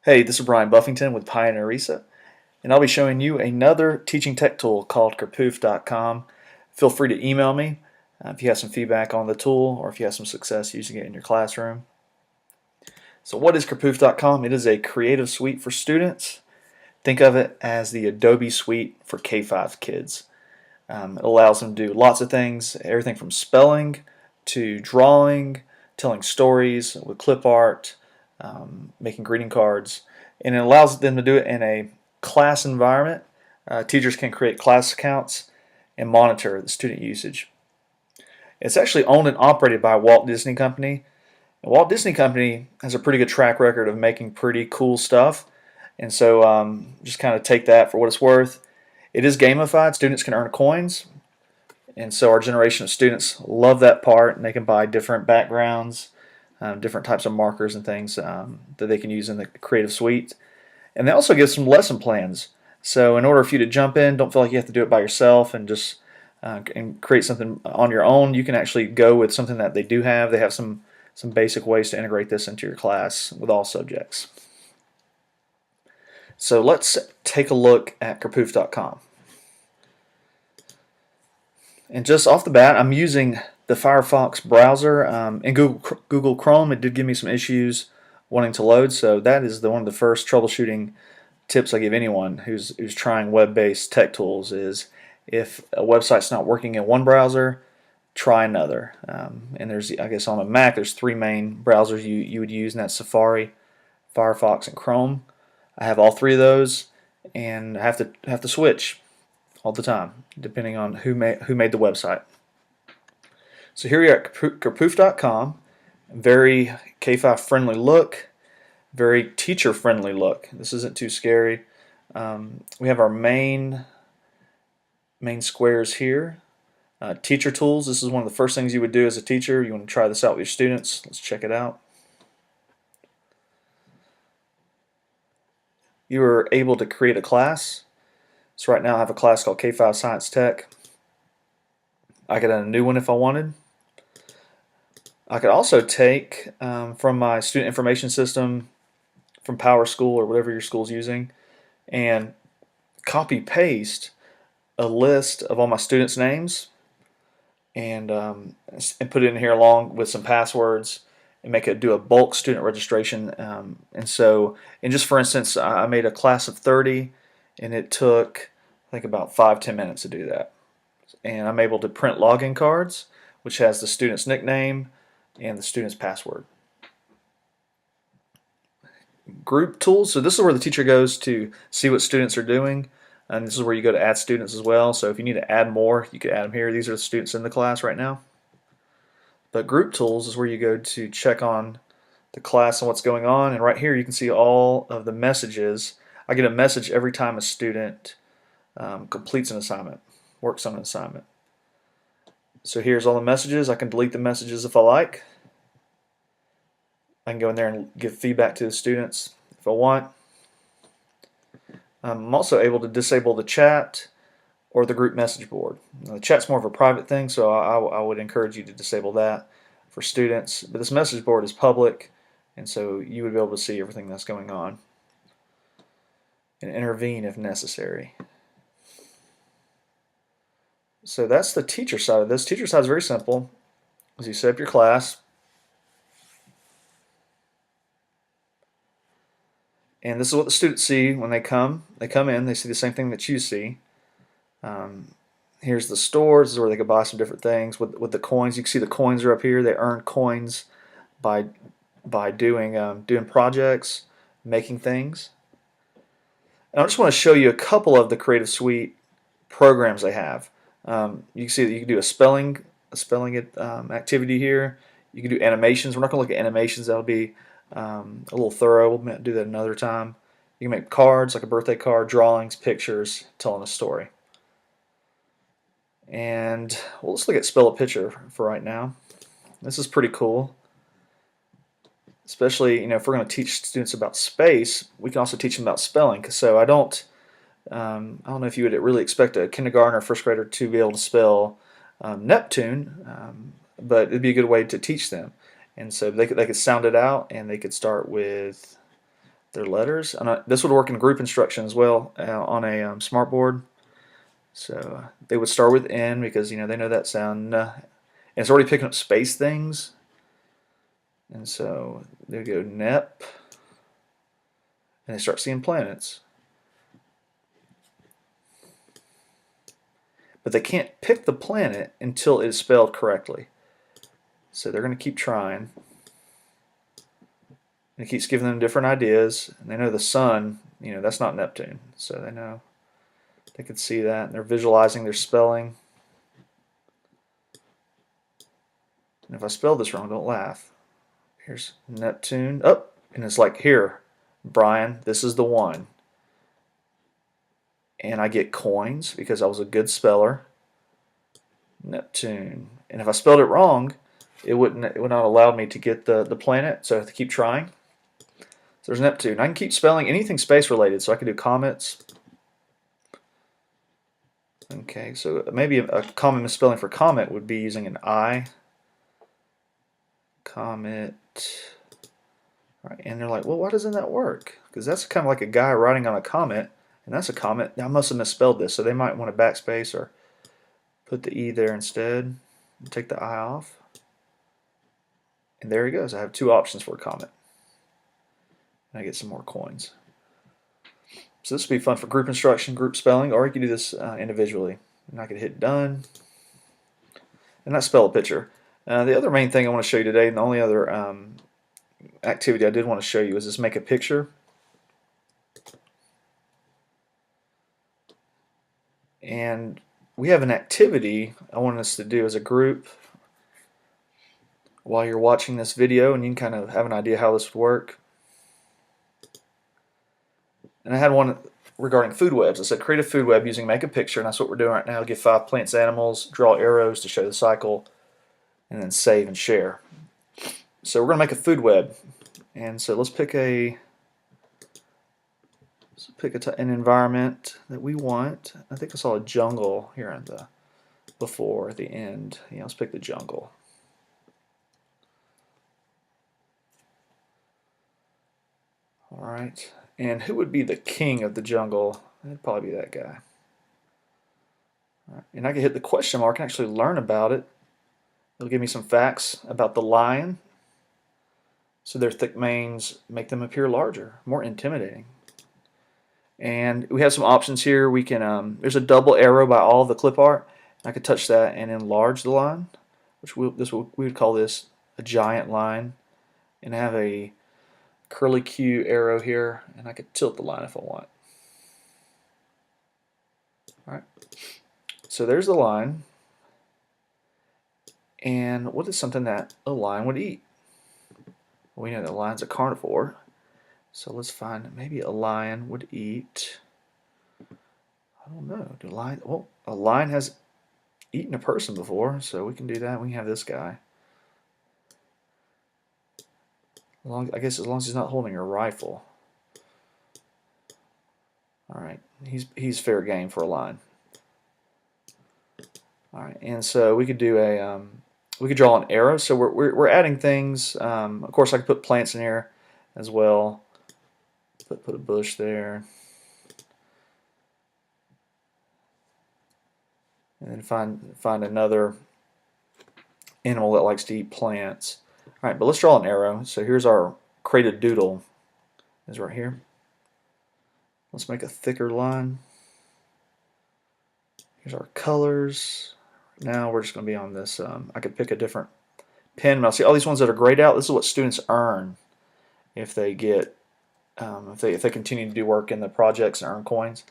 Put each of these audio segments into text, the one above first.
Hey, this is Brian Buffington with Pioneer Resa, and I'll be showing you another teaching tech tool called Kerpoof.com. Feel free to email me if you have some feedback on the tool or if you have some success using it in your classroom. So what is Kerpoof.com? It is a creative suite for students. Think of it as the Adobe suite for K-5 kids. It allows them to do lots of things, everything from spelling to drawing, telling stories with clip art, making greeting cards, and it allows them to do it in a class environment. Teachers can create class accounts and monitor the student usage. It's actually owned and operated by Walt Disney Company. And Walt Disney Company has a pretty good track record of making pretty cool stuff, and so just kind of take that for what it's worth. It is gamified. Students can earn coins, and so our generation of students love that part, and they can buy different backgrounds, different types of markers and things that they can use in the Creative Suite. And they also give some lesson plans. So in order for you to jump in, don't feel like you have to do it by yourself and just and create something on your own. You can actually go with something that they do have. They have some basic ways to integrate this into your class with all subjects. So let's take a look at Kerpoof.com. And just off the bat, I'm using the Firefox browser. In Google Chrome, it did give me some issues wanting to load, so that is one of the first troubleshooting tips I give anyone who's trying web-based tech tools is if a website's not working in one browser, try another. And there's, I guess on a Mac, there's three main browsers you would use, and that's Safari, Firefox, and Chrome. I have all three of those, and I have to switch all the time, depending on who made the website. So here we are at Kerpoof.com. Very K-5 friendly look, very teacher friendly look. This isn't too scary. We have our main squares here. Teacher tools. This is one of the first things you would do as a teacher. You want to try this out with your students. Let's check it out. You are able to create a class. So right now I have a class called K-5 Science Tech. I could add a new one if I wanted. I could also take from my student information system from Power School or whatever your school's using and copy paste a list of all my students' names and put it in here along with some passwords and do a bulk student registration. And just for instance, I made a class of 30 and it took I think about 5-10 minutes to do that. And I'm able to print login cards which has the student's nickname and the student's password. Group tools, so this is where the teacher goes to see what students are doing, and this is where you go to add students as well. So if you need to add more, you can add them here. These are the students in the class right now. But group tools is where you go to check on the class and what's going on, and right here you can see all of the messages. I get a message every time a student completes an assignment, works on an assignment. So here's all the messages. I can delete the messages if I like. I can go in there and give feedback to the students if I want. I'm also able to disable the chat or the group message board. Now, the chat's more of a private thing, so I would encourage you to disable that for students. But this message board is public, and so you would be able to see everything that's going on and intervene if necessary. So that's the teacher side of this. Teacher side is very simple. As you set up your class, and this is what the students see when they come. They come in, they see the same thing that you see. Here's the store. This is where they can buy some different things. With the coins, you can see the coins are up here. They earn coins by doing projects, making things. And I just want to show you a couple of the Creative Suite programs they have. You can see that you can do a spelling activity here. You can do animations. We're not going to look at animations. That'll be a little thorough. We'll do that another time. You can make cards, like a birthday card, drawings, pictures, telling a story. And well, let's look at Spell a Picture for right now. This is pretty cool. Especially, if we're going to teach students about space, we can also teach them about spelling. So I don't know if you would really expect a kindergartner or first grader to be able to spell Neptune, but it'd be a good way to teach them. And so they could sound it out, and they could start with their letters. And this would work in group instruction as well on a smartboard. So they would start with N because they know that sound. And it's already picking up space things. And so they go NEP, and they start seeing planets. But they can't pick the planet until it is spelled correctly. So they're going to keep trying. And it keeps giving them different ideas. And they know the sun, that's not Neptune. So they know, they can see that. And they're visualizing their spelling. And if I spell this wrong, don't laugh. Here's Neptune. Oh, and it's like, here, Brian, this is the one. And I get coins because I was a good speller. Neptune. And if I spelled it wrong, it would not allow me to get the planet, so I have to keep trying. So there's Neptune. I can keep spelling anything space related, so I can do comets. Okay, so maybe a common misspelling for comet would be using an I. Comet. All right, and they're like, well, why doesn't that work? Because that's kind of like a guy riding on a comet, and that's a comet. I must have misspelled this, so they might want to backspace or put the E there instead and take the I off. And there he goes. I have two options for a comet. And I get some more coins. So this would be fun for group instruction, group spelling, or you could do this individually. And I could hit done, and not spell a picture. The other main thing I want to show you today, and the only other activity I did want to show you, is this make a picture. And we have an activity I want us to do as a group while you're watching this video, and you can kind of have an idea how this would work. And I had one regarding food webs. I said create a food web using make a picture, and that's what we're doing right now. Give 5 plants, animals, draw arrows to show the cycle, and then save and share. So we're going to make a food web. And so let's pick an environment that we want. I think I saw a jungle here at the end. Yeah, let's pick the jungle. All right. And who would be the king of the jungle? It'd probably be that guy. All right. And I can hit the question mark and actually learn about it. It'll give me some facts about the lion. So their thick manes make them appear larger, more intimidating. And we have some options here. We can there's a double arrow by all of the clip art. I could touch that and enlarge the line, which we would call this a giant line, and have a curly Q arrow here, and I could tilt the line if I want. All right. So there's the line. And what is something that a lion would eat? Well, we know that a lion's a carnivore. So let's find maybe a lion would eat. I don't know. Well, a lion has eaten a person before, so we can do that. We can have this guy. I guess as long as he's not holding a rifle. All right, he's fair game for a lion. All right, and so we could do we could draw an arrow. So we're adding things. Of course, I could put plants in here as well. Put a bush there. And then find another animal that likes to eat plants. All right, but let's draw an arrow. So here's our created doodle. Is right here. Let's make a thicker line. Here's our colors. Now we're just going to be on this. I could pick a different pen. Now see all these ones that are grayed out. This is what students earn if they get if they continue to do work in the projects and earn coins.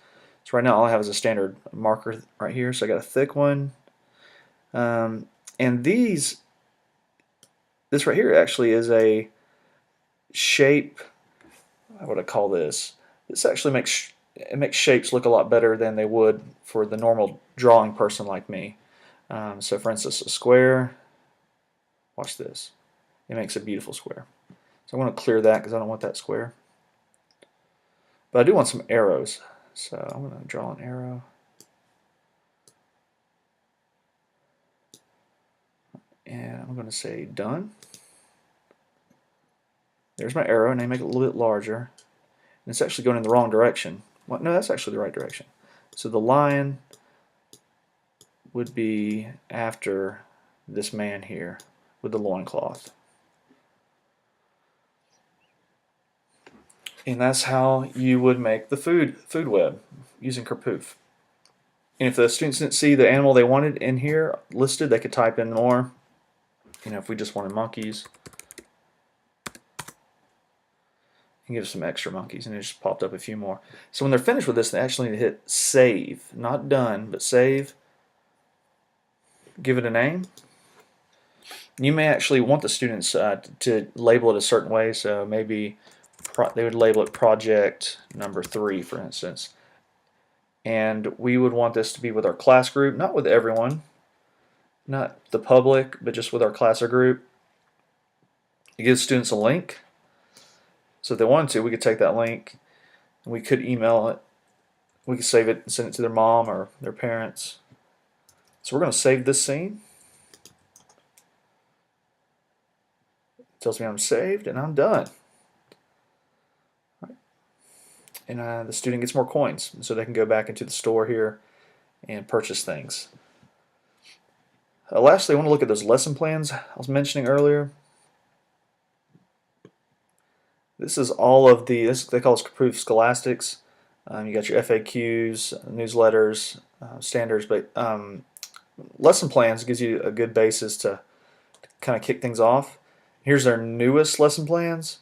So right now all I have is a standard marker right here. So I got a thick one, and this right here actually is a shape. What would I call this? This actually makes shapes look a lot better than they would for the normal drawing person like me. So for instance, a square. Watch this. It makes a beautiful square. So I'm going to clear that because I don't want that square. But I do want some arrows. So I'm going to draw an arrow. And I'm going to say done. There's my arrow, and I make it a little bit larger. And it's actually going in the wrong direction. Well, no, that's actually the right direction. So the lion would be after this man here with the loincloth. And that's how you would make the food web using Kerpoof. And if the students didn't see the animal they wanted in here listed, they could type in more. If we just wanted monkeys, and give some extra monkeys, and it just popped up a few more. So when they're finished with this, they actually need to hit save. Not done, but save. Give it a name. You may actually want the students to label it a certain way, so maybe they would label it project number 3, for instance. And we would want this to be with our class group, not with everyone, not the public, but just with our class or group. It gives students a link. So if they wanted to, we could take that link and we could email it. We could save it and send it to their mom or their parents. So we're going to save this scene. It tells me I'm saved and I'm done. And the student gets more coins, so they can go back into the store here and purchase things. Lastly, I want to look at those lesson plans I was mentioning earlier. This is all of the, they call this Kerpoof Scholastics. You got your FAQs, newsletters, standards, but lesson plans gives you a good basis to kind of kick things off. Here's their newest lesson plans.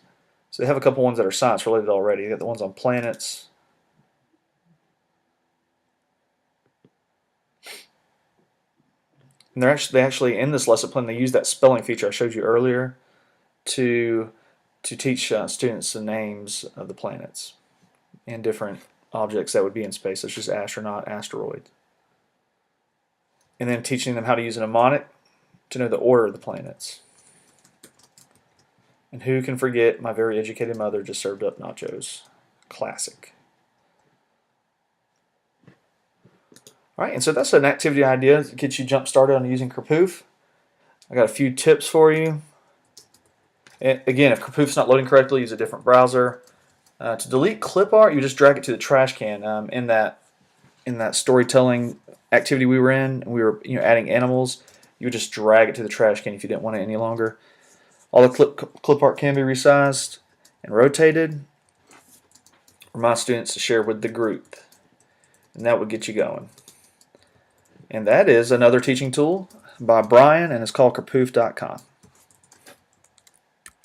So they have a couple ones that are science related already. They got the ones on planets. And they actually in this lesson plan they use that spelling feature I showed you earlier to teach students the names of the planets and different objects that would be in space, such as astronaut, asteroid. And then teaching them how to use a mnemonic to know the order of the planets. And who can forget my very educated mother just served up nachos? Classic. Alright, and so that's an activity idea to get you jump started on using Kerpoof. I got a few tips for you. And again, if Kerpoof's not loading correctly, use a different browser. To delete clipart, you just drag it to the trash can. In that storytelling activity we were in, we were adding animals. You would just drag it to the trash can if you didn't want it any longer. All the clipart can be resized and rotated for my students to share with the group. And that would get you going. And that is another teaching tool by Brian, and it's called Kerpoof.com.